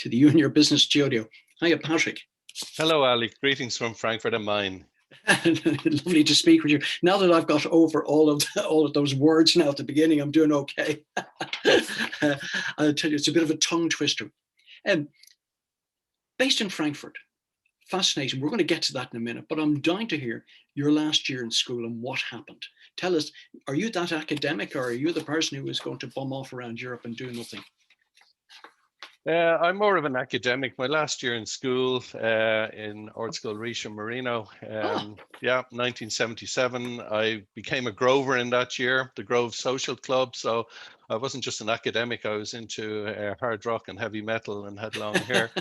to the You and Your Business studio. Hiya, Patrick. Hello, Alec. Greetings from Frankfurt am Main. Lovely to speak with you. Now that I've got over all of those words now at the beginning, I'm doing okay. I'll tell you, it's a bit of a tongue twister. Based in Frankfurt, fascinating. We're going to get to that in a minute, but I'm dying to hear your last year in school and what happened. Tell us, are you that academic, or are you the person who is going to bum off around Europe and do nothing? I'm more of an academic. My last year in school in Art School Risha Marino, 1977. I became a Grover in that year, the Grove Social Club. So I wasn't just an academic. I was into hard rock and heavy metal and had long hair.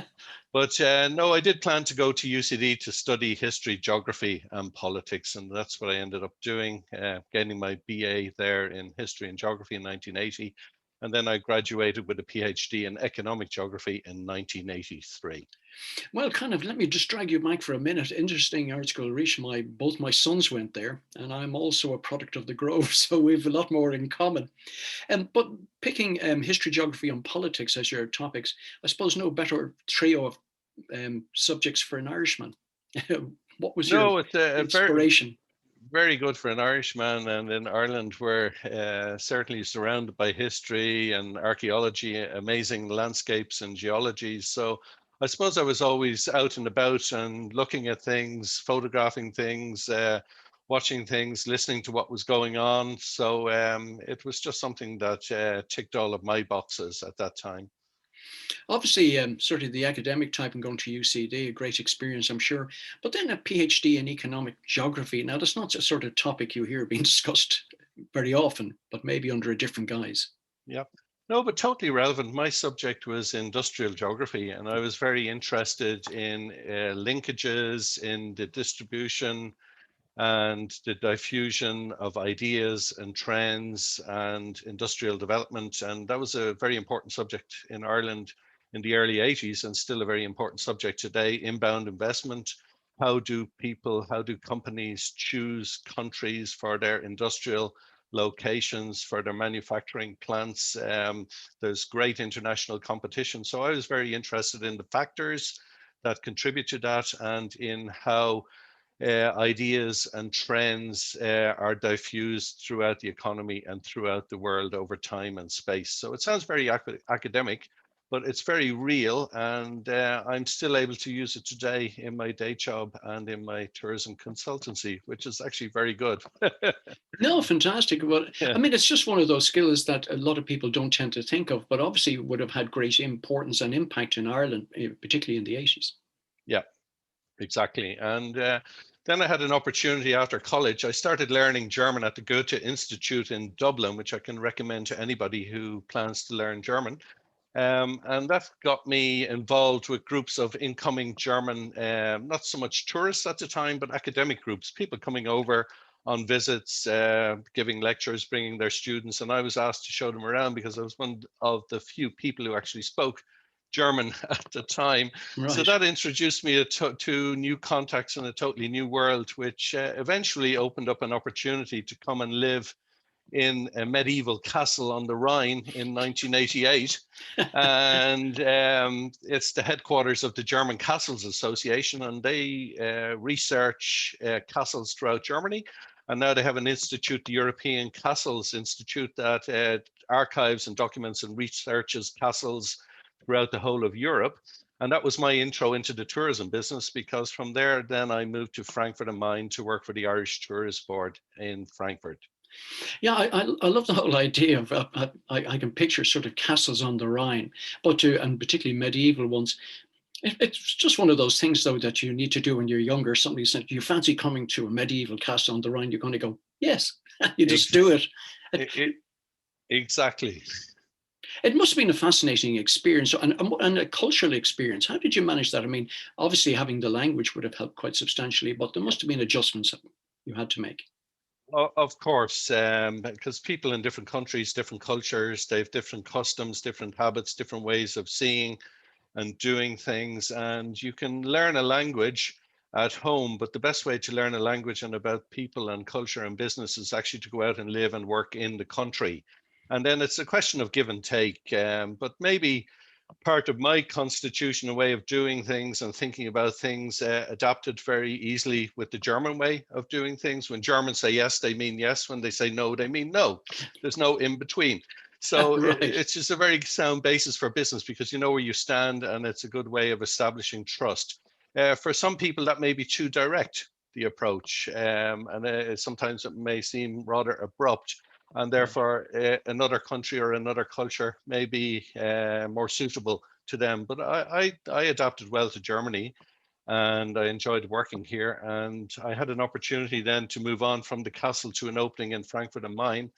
But no, I did plan to go to UCD to study history, geography and politics. And that's what I ended up doing, getting my BA there in history and geography in 1980. And then I graduated with a PhD in economic geography in 1983. Well, let me just drag you back for a minute. Interesting Art School Risha. Both my sons went there, and I'm also a product of the Grove, so we have a lot more in common. But picking history, geography, and politics as your topics, I suppose no better trio of subjects for an Irishman. What was your inspiration? Very good for an Irishman, and in Ireland we're certainly surrounded by history and archaeology, amazing landscapes and geology. So I suppose I was always out and about and looking at things, photographing things, watching things, listening to what was going on. So it was just something that ticked all of my boxes at that time. Obviously, sort of the academic type and going to UCD, a great experience, I'm sure. But then a PhD in economic geography. Now, that's not a sort of topic you hear being discussed very often, but maybe under a different guise. Yeah. No, but totally relevant. My subject was industrial geography, and I was very interested in linkages in the distribution and the diffusion of ideas and trends and industrial development. And that was a very important subject in Ireland in the early 80s, and still a very important subject today. Inbound investment. How do companies choose countries for their industrial locations, for their manufacturing plants? There's great international competition. So I was very interested in the factors that contribute to that, and in how ideas and trends are diffused throughout the economy and throughout the world over time and space. So it sounds very academic, but it's very real, and I'm still able to use it today in my day job and in my tourism consultancy, which is actually very good. No, fantastic. Well, Yeah. I mean, it's just one of those skills that a lot of people don't tend to think of, but obviously would have had great importance and impact in Ireland, particularly in the 80s. Yeah, exactly. And then I had an opportunity after college. I started learning German at the Goethe Institute in Dublin, which I can recommend to anybody who plans to learn German. And that got me involved with groups of incoming German, not so much tourists at the time, but academic groups, people coming over on visits, giving lectures, bringing their students. And I was asked to show them around because I was one of the few people who actually spoke German at the time. Right. So that introduced me to new contacts in a totally new world, which eventually opened up an opportunity to come and live in a medieval castle on the Rhine in 1988. And it's the headquarters of the German Castles Association, and they research castles throughout Germany. And now they have an institute, the European Castles Institute, that archives and documents and researches castles throughout the whole of Europe. And that was my intro into the tourism business, because from there, then I moved to Frankfurt am Main to work for the Irish Tourist Board in Frankfurt. Yeah, I love the whole idea of, I can picture sort of castles on the Rhine, and particularly medieval ones. It's just one of those things, though, that you need to do when you're younger. Somebody said, "Do you fancy coming to a medieval castle on the Rhine?" You're going to go, "Yes." You just do it. Exactly. It must have been a fascinating experience and a cultural experience. How did you manage that? I mean, obviously having the language would have helped quite substantially, but there must have been adjustments you had to make. Of course, because people in different countries, different cultures, they have different customs, different habits, different ways of seeing and doing things. And you can learn a language at home, but the best way to learn a language and about people and culture and business is actually to go out and live and work in the country. And then it's a question of give and take. But maybe part of my constitutional way of doing things and thinking about things adapted very easily with the German way of doing things. When Germans say yes, they mean yes. When they say no, they mean no. There's no in between. So Right. it's just a very sound basis for business because you know where you stand, and it's a good way of establishing trust. For some people, that may be too direct, the approach, and sometimes it may seem rather abrupt, and Right. therefore another country or another culture may be more suitable to them. But I adapted well to Germany, and I enjoyed working here. And I had an opportunity then to move on from the castle to an opening in Frankfurt am Main,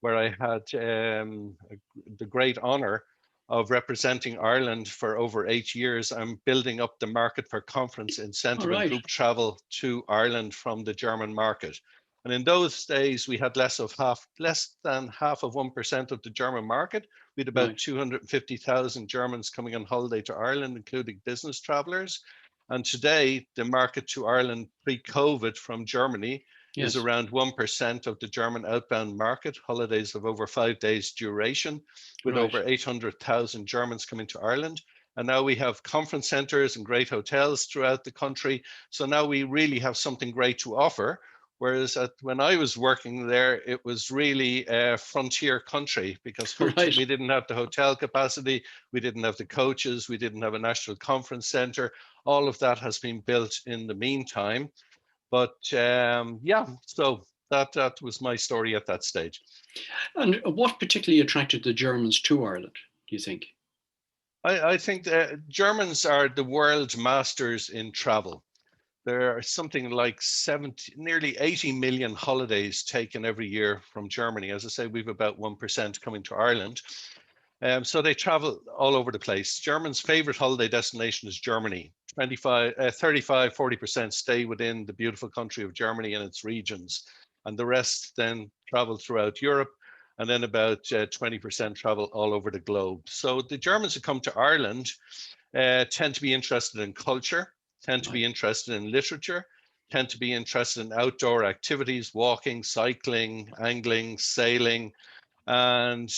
where I had the great honor of representing Ireland for over 8 years. I'm building up the market for conference All incentive and right. group travel to Ireland from the German market. And in those days, we had less than half of 1% of the German market. We had about Right. 250,000 Germans coming on holiday to Ireland, including business travelers. And today, the market to Ireland pre-COVID from Germany is Yes. around 1% of the German outbound market, holidays of over 5 days duration, with Right. over 800,000 Germans coming to Ireland. And now we have conference centers and great hotels throughout the country. So now we really have something great to offer. Whereas when I was working there, it was really a frontier country because Right. we didn't have the hotel capacity, we didn't have the coaches, we didn't have a national conference center. All of that has been built in the meantime. But yeah, so that was my story at that stage. And what particularly attracted the Germans to Ireland, do you think? I think Germans are the world masters in travel. There are something like 70, nearly 80 million holidays taken every year from Germany. As I say, we've about 1% coming to Ireland. So they travel all over the place. Germans' favorite holiday destination is Germany. 35, 40% stay within the beautiful country of Germany and its regions. And the rest then travel throughout Europe. And then about 20% travel all over the globe. So the Germans who come to Ireland tend to be interested in culture, tend to Right. be interested in literature, tend to be interested in outdoor activities, walking, cycling, angling, sailing, and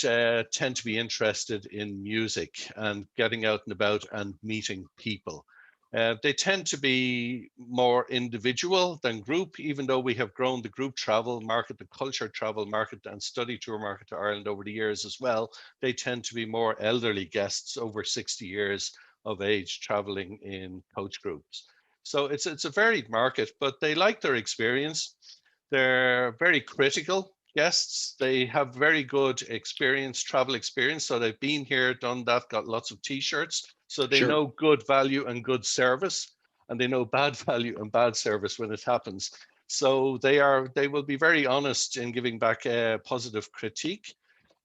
tend to be interested in music and getting out and about and meeting people. They tend to be more individual than group, even though we have grown the group travel market, the culture travel market, and study tour market to Ireland over the years as well. They tend to be more elderly guests over 60 years of age traveling in coach groups. So it's a varied market, but they like their experience. They're very critical guests. They have very good experience, travel experience. So they've been here, done that, got lots of t-shirts. So they Sure. know good value and good service, and they know bad value and bad service when it happens. So they will be very honest in giving back a positive critique.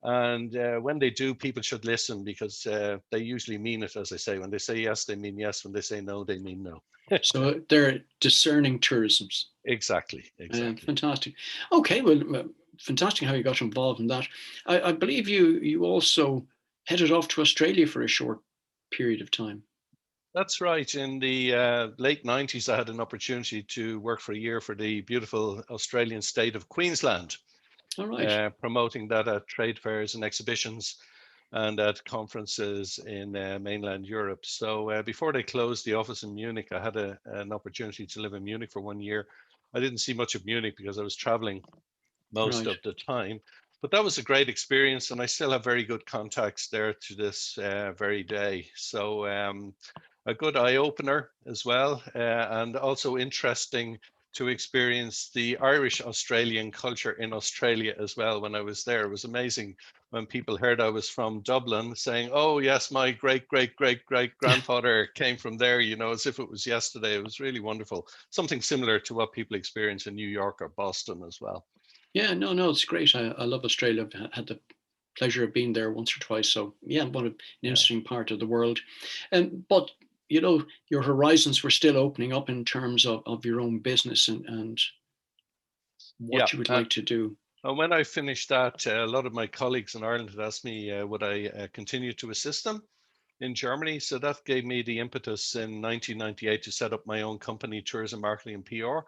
And when they do, people should listen because they usually mean it, as I say. When they say yes, they mean yes. When they say no, they mean no. So they're discerning tourisms. Exactly, exactly. Fantastic. Okay, well, fantastic how you got involved in that. I believe you also headed off to Australia for a short period of time. That's right. In the late 90s, I had an opportunity to work for a year for the beautiful Australian state of Queensland, All right. promoting that at trade fairs and exhibitions and at conferences in mainland Europe. So before they closed the office in Munich, I had an opportunity to live in Munich for 1 year. I didn't see much of Munich because I was traveling most Right. of the time. But that was a great experience, and I still have very good contacts there to this very day. So a good eye opener as well, and also interesting to experience the Irish Australian culture in Australia as well. When I was there, it was amazing when people heard I was from Dublin saying, "Oh yes, my great great great great grandfather came from there," you know, as if it was yesterday. It was really wonderful. Something similar to what people experience in New York or Boston as well. Yeah, no, no, it's great. I love Australia. I've had the pleasure of being there once or twice. So yeah, an Yeah. interesting part of the world. But your horizons were still opening up in terms of your own business and Yeah. what you would like to do. And when I finished that, a lot of my colleagues in Ireland had asked me, would I continue to assist them in Germany? So that gave me the impetus in 1998 to set up my own company, Tourism Marketing and PR,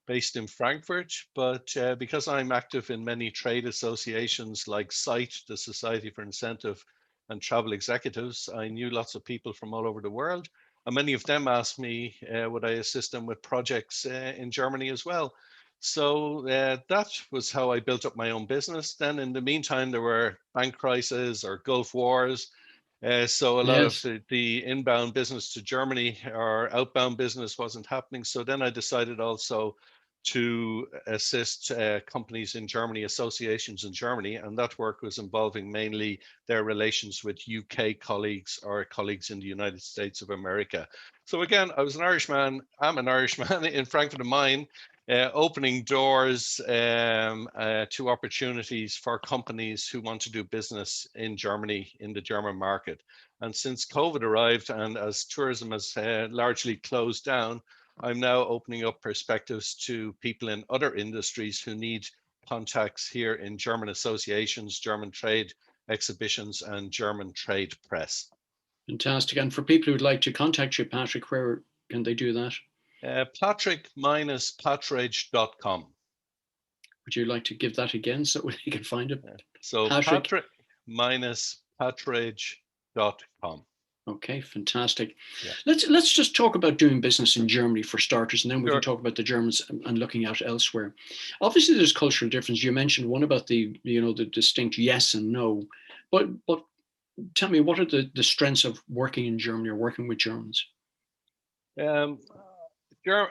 based in Frankfurt. But because I'm active in many trade associations like SITE, the Society for Incentive and travel executives. I knew lots of people from all over the world, and many of them asked me would I assist them with projects in Germany as well. So that was how I built up my own business. Then in the meantime, there were bank crises or Gulf wars. So a lot of Yes. the inbound business to Germany or outbound business wasn't happening. So then I decided also to assist companies in Germany, associations in Germany, and that work was involving mainly their relations with UK colleagues or colleagues in the United States of America. So again, I was an Irishman, I'm an Irishman in Frankfurt am Main, opening doors to opportunities for companies who want to do business in Germany, in the German market. And since COVID arrived and as tourism has largely closed down, I'm now opening up perspectives to people in other industries who need contacts here in German associations, German trade exhibitions, and German trade press. Fantastic. And for people who'd like to contact you, Patrick, where can they do that? Patrick-Patridge.com. Would you like to give that again so we can find it? So Patrick. Patrick-Patridge.com. Okay, fantastic. Yeah. Let's just talk about doing business in Germany for starters, and then we Sure. can talk about the Germans and looking out elsewhere. Obviously, there's cultural difference. You mentioned one about the the distinct yes and no, but tell me, what are the strengths of working in Germany or working with Germans? Um,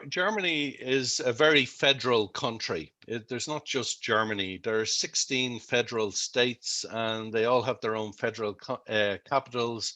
Germany is a very federal country. There's not just Germany. There are 16 federal states, and they all have their own federal capitals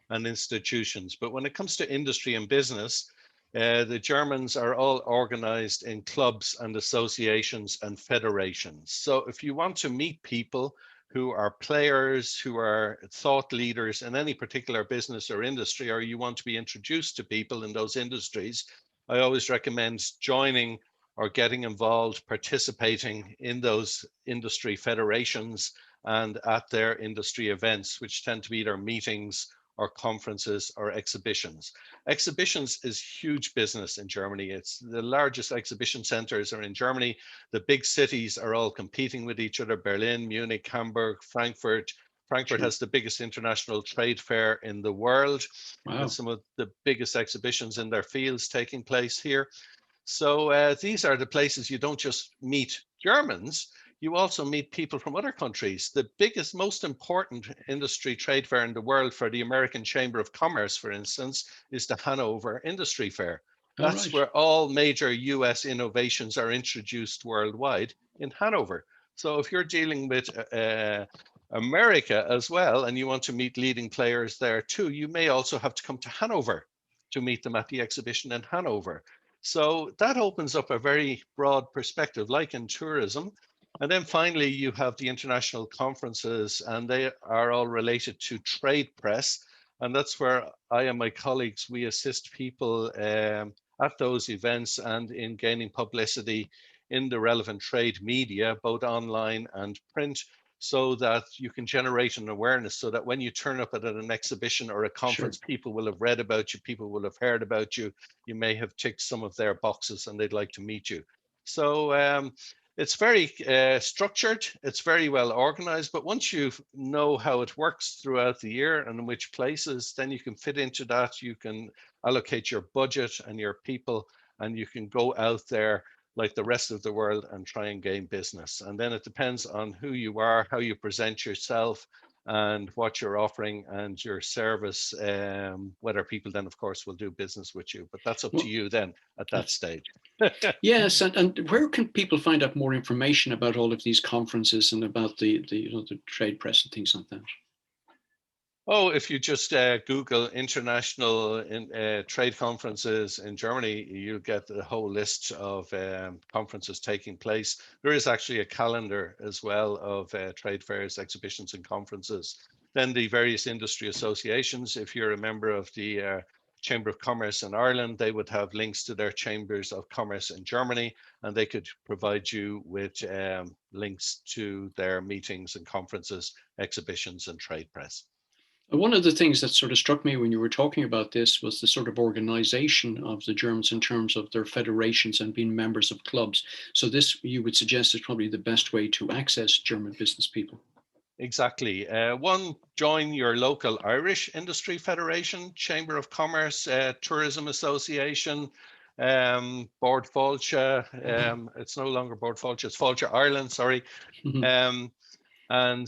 and institutions. But when it comes to industry and business, the Germans are all organized in clubs and associations and federations. So if you want to meet people who are players, who are thought leaders in any particular business or industry, or you want to be introduced to people in those industries, I always recommend joining or getting involved, participating in those industry federations and at their industry events, which tend to be their meetings or conferences or exhibitions. Exhibitions is huge business in Germany. It's the largest exhibition centers are in Germany. The big cities are all competing with each other: Berlin, Munich, Hamburg, Frankfurt. Frankfurt Sure. has the biggest international trade fair in the world, with Wow. some of the biggest exhibitions in their fields taking place here. So these are the places you don't just meet Germans, you also meet people from other countries. The biggest, most important industry trade fair in the world for the American Chamber of Commerce, for instance, is the Hanover Industry Fair. All That's right. where all major US innovations are introduced worldwide, in Hanover. So if you're dealing with America as well, and you want to meet leading players there too, you may also have to come to Hanover to meet them at the exhibition in Hanover. So that opens up a very broad perspective, like in tourism. And then finally, you have the international conferences, and they are all related to trade press. And that's where I and my colleagues, we assist people at those events and in gaining publicity in the relevant trade media, both online and print, so that you can generate an awareness so that when you turn up at an exhibition or a Sure. conference, people will have read about you, people will have heard about you, you may have ticked some of their boxes and they'd like to meet you. So it's very structured, it's very well organized, but once you know how it works throughout the year and in which places, then you can fit into that, you can allocate your budget and your people, and you can go out there like the rest of the world and try and gain business. And then it depends on who you are, how you present yourself, and what you're offering and your service, whether people then, of course, will do business with you. But that's up to Well, you then at that that's stage. yes. And where can people find out more information about all of these conferences and about the the trade press and things like that? Oh, if you just Google international trade conferences in Germany, you'll get the whole list of conferences taking place. There is actually a calendar as well of trade fairs, exhibitions, and conferences. Then the various industry associations, if you're a member of the Chamber of Commerce in Ireland, they would have links to their chambers of commerce in Germany, and they could provide you with links to their meetings and conferences, exhibitions, and trade press. One of the things that sort of struck me when you were talking about this was the sort of organization of the Germans in terms of their federations and being members of clubs. So this, you would suggest, is probably the best way to access German business people. Exactly. One, join your local Irish Industry Federation, Chamber of Commerce, Tourism Association, Board Fáilte. It's no longer Board Fáilte, it's Fáilte Ireland, sorry. Um, and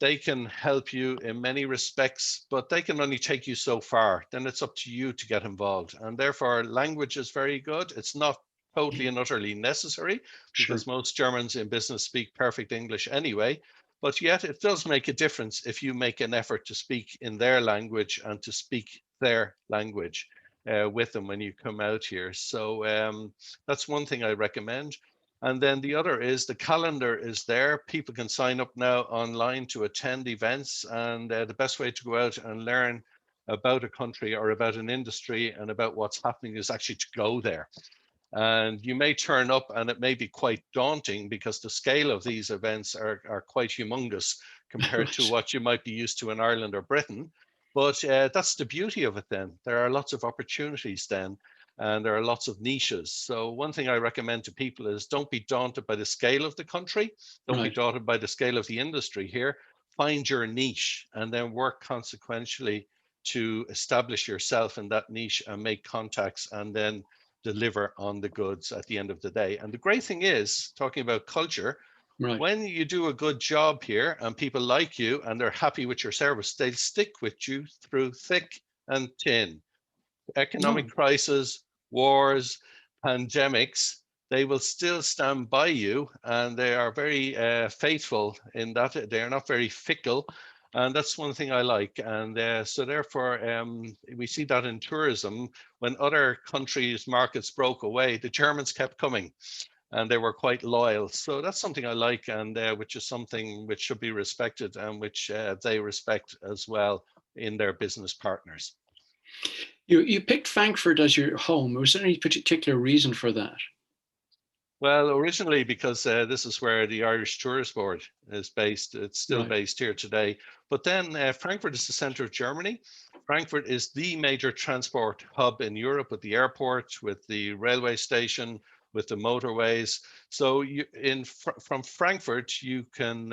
they can help you in many respects, but they can only take you so far. Then it's up to you to get involved. And therefore, language is very good. It's not totally and utterly necessary Sure. because most Germans in business speak perfect English anyway. But yet, it does make a difference if you make an effort to speak in their language and to speak their language with them when you come out here. So that's one thing I recommend. And then the other is the calendar is there. People can sign up now online to attend events. And the best way to go out and learn about a country or about an industry and about what's happening is actually to go there. And you may turn up and it may be quite daunting because the scale of these events are quite humongous compared to Right. what you might be used to in Ireland or Britain. But that's the beauty of it then. There are lots of opportunities then, and there are lots of niches. So one thing I recommend to people is don't be daunted by the scale of the country. Don't be Right. daunted by the scale of the industry here. Find your niche and then work consequentially to establish yourself in that niche and make contacts and then deliver on the goods at the end of the day. And the great thing is, talking about culture, Right. when you do a good job here and people like you and they're happy with your service, they'll stick with you through thick and thin. Economic No. crisis, wars, pandemics, they will still stand by you and they are very faithful in that they are not very fickle. And that's one thing I like. And so therefore, we see that in tourism, when other countries' markets broke away, the Germans kept coming and they were quite loyal. So that's something I like, and which is something which should be respected and which they respect as well in their business partners. You picked Frankfurt as your home. Was there any particular reason for that? Well, originally, because this is where the Irish Tourist Board is based. It's still Right. based here today. But then Frankfurt is the center of Germany. Frankfurt is the major transport hub in Europe with the airport, with the railway station, with the motorways. So from Frankfurt, you can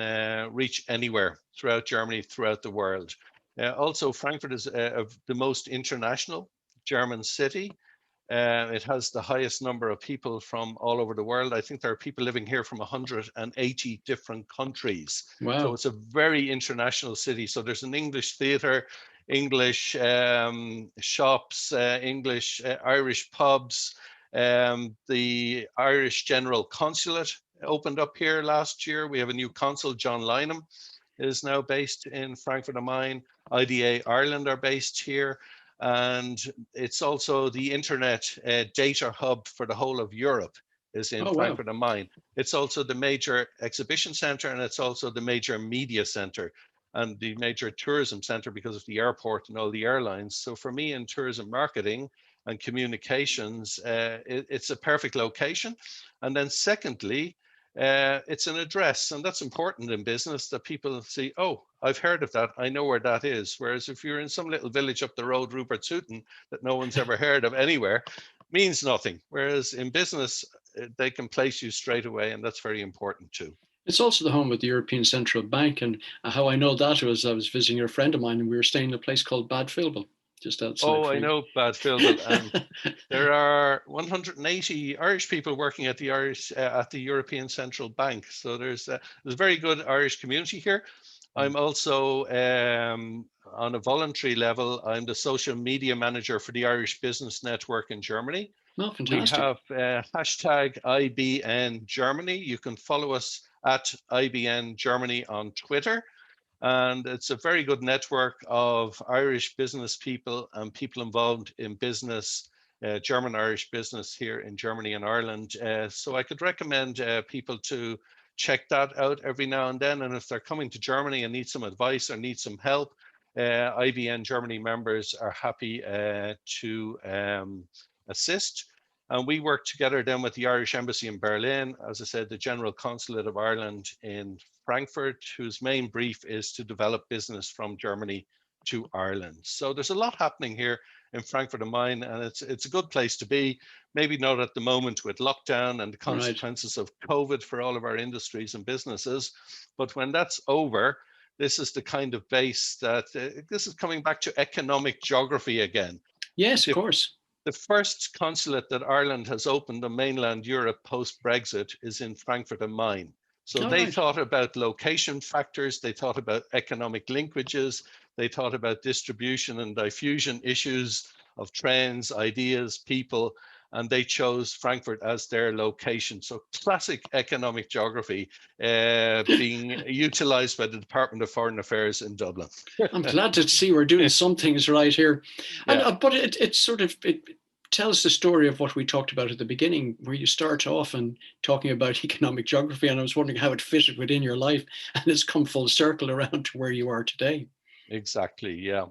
reach anywhere throughout Germany, throughout the world. Also, Frankfurt is the most international German city. It has the highest number of people from all over the world. I think there are people living here from 180 different countries. So Wow. it's a very international city. So there's an English theatre, English shops, English, Irish pubs. The Irish General Consulate opened up here last year. We have a new consul, John Lynham, is now based in Frankfurt am Main. IDA Ireland are based here. And it's also the internet data hub for the whole of Europe is in Oh, wow. Frankfurt am Main. It's also the major exhibition center and it's also the major media center and the major tourism center because of the airport and all the airlines. So for me in tourism marketing and communications, it's a perfect location. And then secondly, it's an address, and that's important in business that people see, oh, I've heard of that. I know where that is. Whereas if you're in some little village up the road, Rupert Sutton, that no one's ever heard of anywhere, means nothing. Whereas in business, they can place you straight away, and that's very important too. It's also the home of the European Central Bank. And how I know that was I was visiting a friend of mine and we were staying in a place called Bad Filbel, just outside Oh, I Frankfurt. know Bad Philbin, and there are 180 Irish people working at the at the European Central Bank. So there's a very good Irish community here. I'm also on a voluntary level. I'm the social media manager for the Irish Business Network in Germany. Oh, We fantastic. have hashtag IBN Germany. You can follow us at IBN Germany on Twitter. And it's a very good network of Irish business people and people involved in business, German Irish business here in Germany and Ireland. So I could recommend people to check that out every now and then. And if they're coming to Germany and need some advice or need some help, IBN Germany members are happy to assist. And we work together then with the Irish Embassy in Berlin, as I said, the General Consulate of Ireland in Frankfurt, whose main brief is to develop business from Germany to Ireland. So there's a lot happening here in Frankfurt am Main, and it's a good place to be. Maybe not at the moment with lockdown and the Right. consequences of COVID for all of our industries and businesses, but when that's over, this is the kind of base that this is coming back to economic geography again. Yes, of The, course. the first consulate that Ireland has opened on mainland Europe post-Brexit is in Frankfurt am Main. So All they right. thought about location factors, they thought about economic linkages, they thought about distribution and diffusion issues of trends, ideas, people, and they chose Frankfurt as their location. So classic economic geography being utilized by the Department of Foreign Affairs in Dublin. I'm glad to see we're doing some things right here. And Yeah. but it sort of it tells the story of what we talked about at the beginning, where you start off and talking about economic geography, and I was wondering how it fitted within your life, and it's come full circle around to where you are today. Exactly, yeah.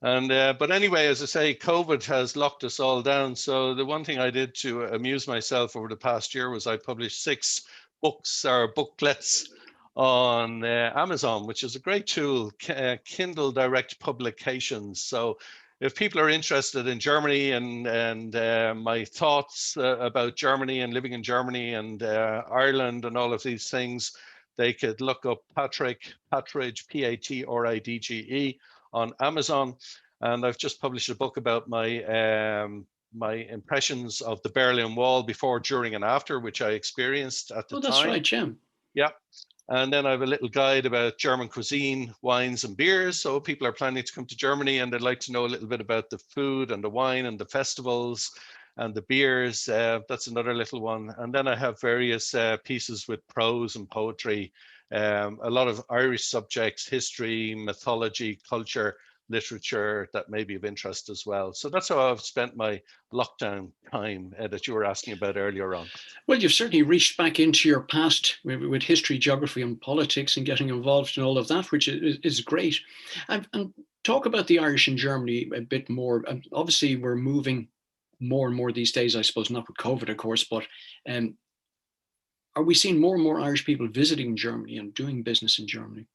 And but anyway, as I say, COVID has locked us all down. So the one thing I did to amuse myself over the past year was I published 6 books or booklets on Amazon, which is a great tool, Kindle Direct Publications. So if people are interested in Germany and my thoughts about Germany and living in Germany and Ireland and all of these things, they could look up Patridge, Patridge, on Amazon. And I've just published a book about my impressions of the Berlin Wall before, during, and after, which I experienced at the Oh, that's time. right, Jim. Yeah. And then I have a little guide about German cuisine, wines, and beers. So people are planning to come to Germany and they'd like to know a little bit about the food and the wine and the festivals and the beers. That's another little one. And then I have various pieces with prose and poetry, a lot of Irish subjects, history, mythology, culture, literature that may be of interest as well. So that's how I've spent my lockdown time that you were asking about earlier on. Well, you've certainly reached back into your past with history, geography, and politics, and getting involved in all of that, which is great. And talk about the Irish in Germany a bit more. And obviously, we're moving more and more these days, I suppose, not with COVID, of course, but um, are we seeing more and more Irish people visiting Germany and doing business in Germany?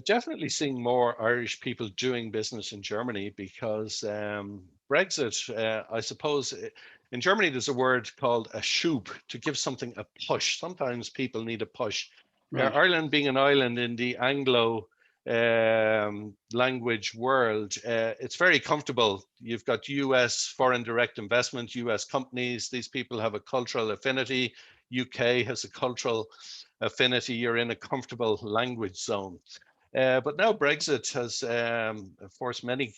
Definitely seeing more Irish people doing business in Germany because Brexit, I suppose, in Germany there's a word called a Schub, to give something a push. Sometimes people need a push. Right. Ireland being an island in the Anglo language world, it's very comfortable. You've got US foreign direct investment, US companies. These people have a cultural affinity. UK has a cultural affinity. You're in a comfortable language zone. But now Brexit has forced many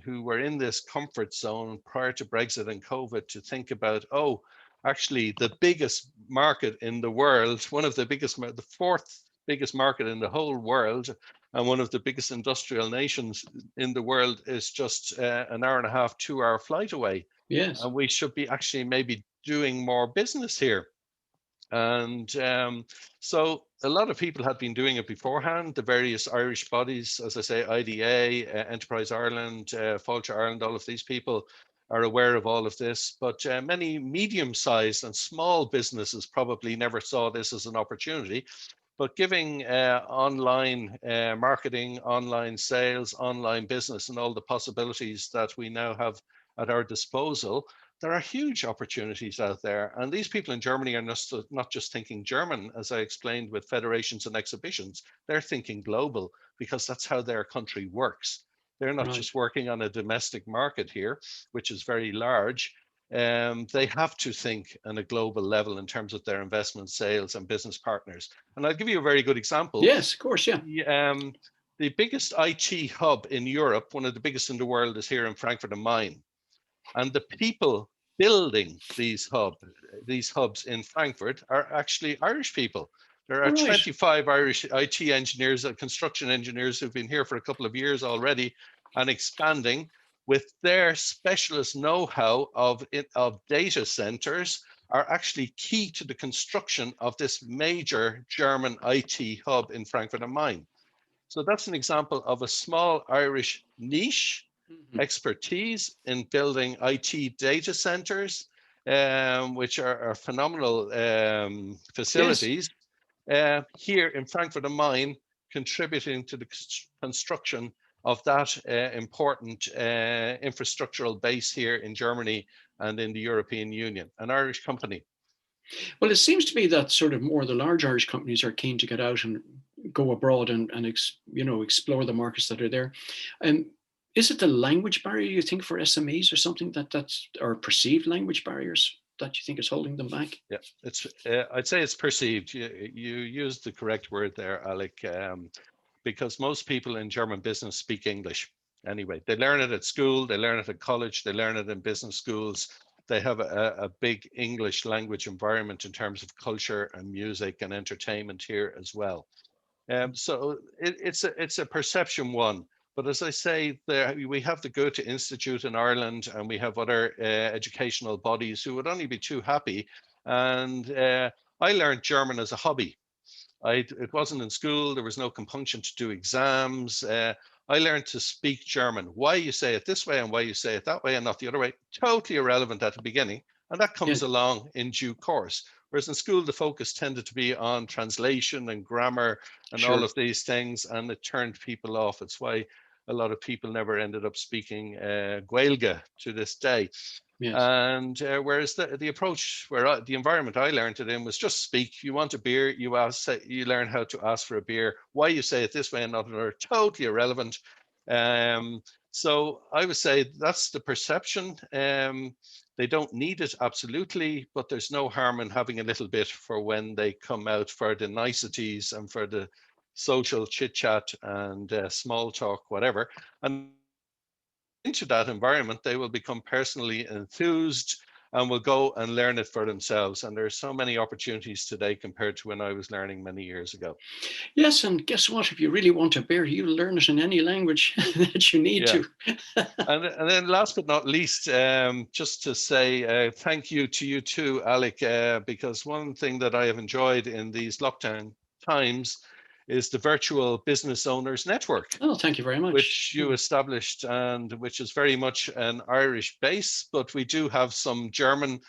who were in this comfort zone prior to Brexit and COVID to think about, oh, actually the biggest market in the world, one of the biggest, the 4th biggest market in the whole world, and one of the biggest industrial nations in the world is just an hour and a half, 2-hour flight away. Yes. And we should be actually maybe doing more business here. And so a lot of people had been doing it beforehand. The various Irish bodies, as I say, IDA, Enterprise Ireland, Fáilte Ireland, all of these people are aware of all of this. But many medium-sized and small businesses probably never saw this as an opportunity. But giving online marketing, online sales, online business, and all the possibilities that we now have at our disposal, there are huge opportunities out there. And these people in Germany are not just thinking German, as I explained with federations and exhibitions, they're thinking global because that's how their country works. They're not Right. just working on a domestic market here, which is very large. They have to think on a global level in terms of their investment, sales, and business partners. And I'll give you a very good example. Yes, of course. Yeah. The biggest IT hub in Europe, one of the biggest in the world, is here in Frankfurt am Main. And the people building these hubs in Frankfurt are actually Irish people. There are All right. 25 Irish IT engineers and construction engineers who've been here for a couple of years already and expanding with their specialist know-how of data centers are actually key to the construction of this major German IT hub in Frankfurt am Main. So that's an example of a small Irish niche Mhm. expertise in building IT data centers, which are phenomenal Yes. facilities here in Frankfurt am Main, contributing to the construction of that important infrastructural base here in Germany and in the European Union, an Irish company. Well, it seems to be that sort of more the large Irish companies are keen to get out and go abroad and explore the markets that are there. Um, is it the language barrier you think for SMEs or something that's or perceived language barriers that you think is holding them back? Yeah, it's I'd say it's perceived. You used the correct word there, Alec, because most people in German business speak English anyway. They learn it at school, they learn it at college, they learn it in business schools. They have a big English language environment in terms of culture and music and entertainment here as well. So it's a perception one. But as I say, there we have the Goethe Institute in Ireland, and we have other educational bodies who would only be too happy. And I learned German as a hobby. It wasn't in school. There was no compunction to do exams. I learned to speak German. Why you say it this way and why you say it that way and not the other way, totally irrelevant at the beginning. And that Yeah, comes along in due course. Whereas in school, the focus tended to be on translation and grammar and all sure. of these things, and it turned people off. It's why a lot of people never ended up speaking Gaeilge to this day. Yes. And whereas the approach the environment I learned it in was just speak. You want a beer, you learn how to ask for a beer. Why you say it this way and not another, totally irrelevant. Um, so I would say that's the perception. They don't need it absolutely, but there's no harm in having a little bit for when they come out for the niceties and for the social chit chat and small talk, whatever. And into that environment, they will become personally enthused and will go and learn it for themselves. And there are so many opportunities today compared to when I was learning many years ago. Yes, and guess what? If you really want a beer, you learn it in any language that you need Yeah. to. And then last but not least, just to say thank you to you too, Alec, because one thing that I have enjoyed in these lockdown times is the virtual business owners network, Oh, thank you very much. which you established and which is very much an Irish base, but we do have some German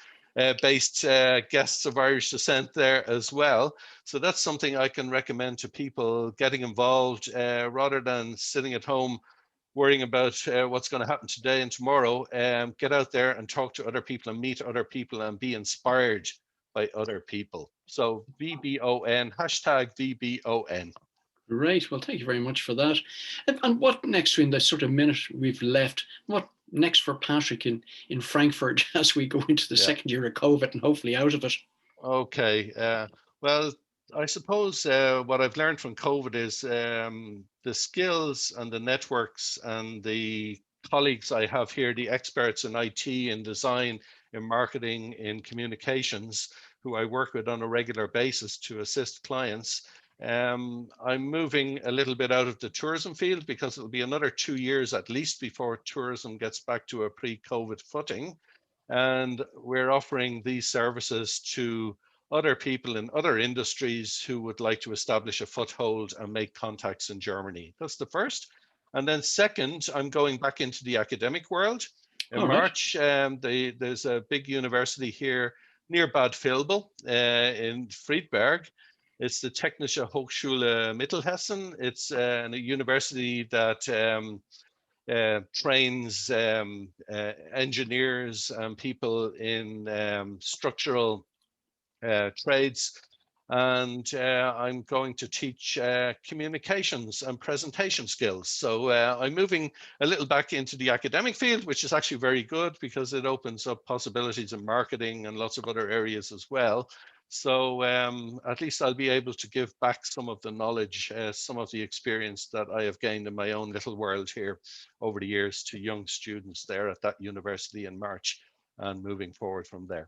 based guests of Irish descent there as well. So that's something I can recommend to people getting involved rather than sitting at home worrying about what's going to happen today and tomorrow. Get out there and talk to other people and meet other people and be inspired by other people. So VBON, hashtag VBON. Right. Well, thank you very much for that. And what next in the sort of minute we've left? What next for Patrick in Frankfurt as we go into the Yeah. second year of COVID and hopefully out of it? Okay. Well, I suppose what I've learned from COVID is the skills and the networks and the colleagues I have here, the experts in IT, in design, in marketing, in communications, who I work with on a regular basis to assist clients. I'm moving a little bit out of the tourism field because it'll be another 2 years at least before tourism gets back to a pre-COVID footing. And we're offering these services to other people in other industries who would like to establish a foothold and make contacts in Germany. That's the first. And then second, I'm going back into the academic world. In All right. March, there's a big university here near Bad Vilbel in Friedberg. It's the Technische Hochschule Mittelhessen. It's a university that trains engineers and people in structural trades. And I'm going to teach communications and presentation skills. So I'm moving a little back into the academic field, which is actually very good because it opens up possibilities in marketing and lots of other areas as well. So at least I'll be able to give back some of the knowledge, some of the experience that I have gained in my own little world here over the years to young students there at that university in March and moving forward from there.